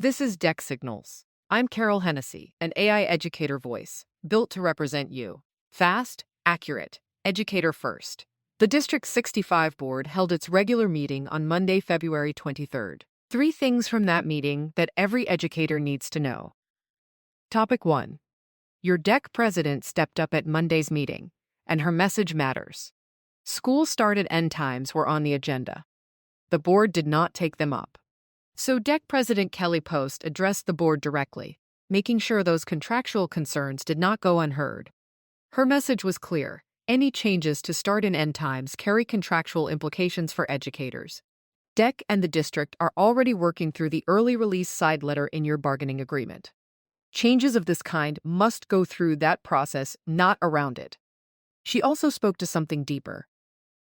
This is DEC Signals. I'm Carol Hennessy, an AI educator voice, built to represent you. Fast, accurate, educator first. The District 65 Board held its regular meeting on Monday, February 23rd. 3 things from that meeting that every educator needs to know. Topic 1. Your DEC president stepped up at Monday's meeting, and her message matters. School start and end times were on the agenda. The board did not take them up. So DEC President Kelly Post addressed the board directly, making sure those contractual concerns did not go unheard. Her message was clear. Any changes to start and end times carry contractual implications for educators. DEC and the district are already working through the early release side letter in your bargaining agreement. Changes of this kind must go through that process, not around it. She also spoke to something deeper.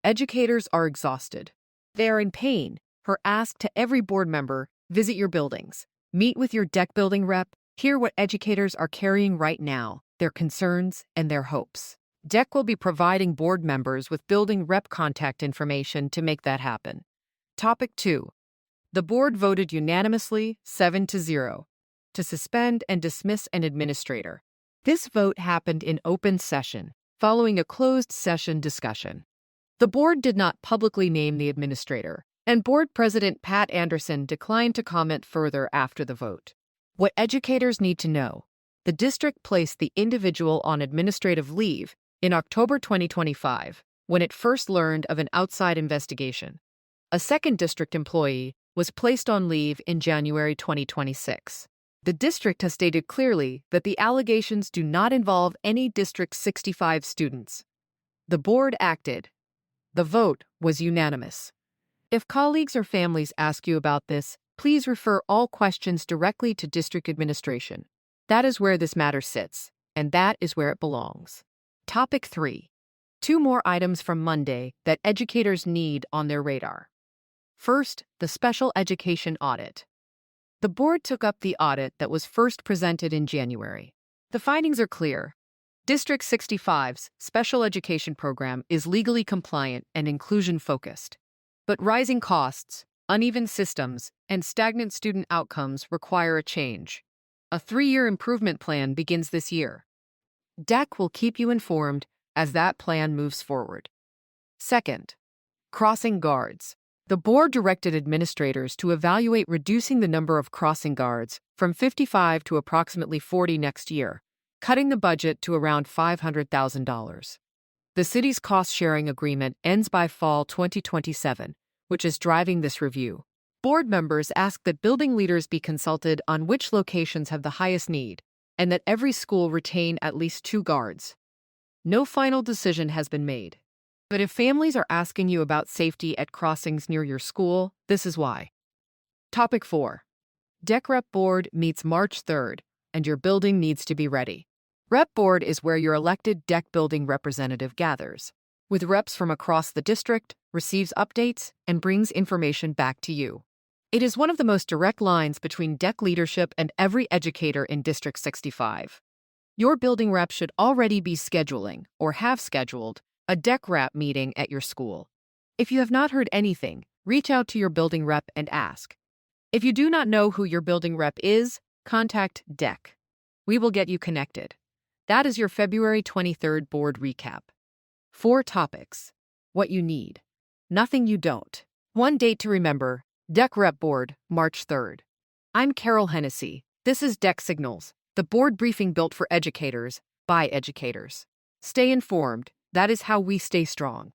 Educators are exhausted. They are in pain. Her ask to every board member: visit your buildings, meet with your DEC building rep, hear what educators are carrying right now, their concerns and their hopes. DEC will be providing board members with building rep contact information to make that happen. Topic 2. The board voted unanimously, 7-0, to suspend and dismiss an administrator. This vote happened in open session, following a closed session discussion. The board did not publicly name the administrator, and Board President Pat Anderson declined to comment further after the vote. What educators need to know: the district placed the individual on administrative leave in October 2025, when it first learned of an outside investigation. A second district employee was placed on leave in January 2026. The district has stated clearly that the allegations do not involve any District 65 students. The board acted. The vote was unanimous. If colleagues or families ask you about this, please refer all questions directly to district administration. That is where this matter sits, and that is where it belongs. Topic 3. 2 more items from Monday that educators need on their radar. First, the special education audit. The board took up the audit that was first presented in January. The findings are clear. District 65's special education program is legally compliant and inclusion-focused. But rising costs, uneven systems, and stagnant student outcomes require a change. A 3-year improvement plan begins this year. DEC will keep you informed as that plan moves forward. Second, crossing guards. The board directed administrators to evaluate reducing the number of crossing guards from 55 to approximately 40 next year, cutting the budget to around $500,000. The city's cost-sharing agreement ends by fall 2027, which is driving this review. Board members ask that building leaders be consulted on which locations have the highest need, and that every school retain at least 2 guards. No final decision has been made. But if families are asking you about safety at crossings near your school, this is why. Topic 4. DEC Rep Board meets March 3rd, and your building needs to be ready. Rep Board is where your elected DEC building representative gathers, with reps from across the district, receives updates, and brings information back to you. It is one of the most direct lines between DEC leadership and every educator in District 65. Your building rep should already be scheduling, or have scheduled, a DEC rep meeting at your school. If you have not heard anything, reach out to your building rep and ask. If you do not know who your building rep is, contact DEC. We will get you connected. That is your February 23rd board recap. 4 topics. What you need. Nothing you don't. 1 date to remember: DEC Rep Board, March 3rd. I'm Carol Hennessy. This is DEC Signals, the board briefing built for educators, by educators. Stay informed. That is how we stay strong.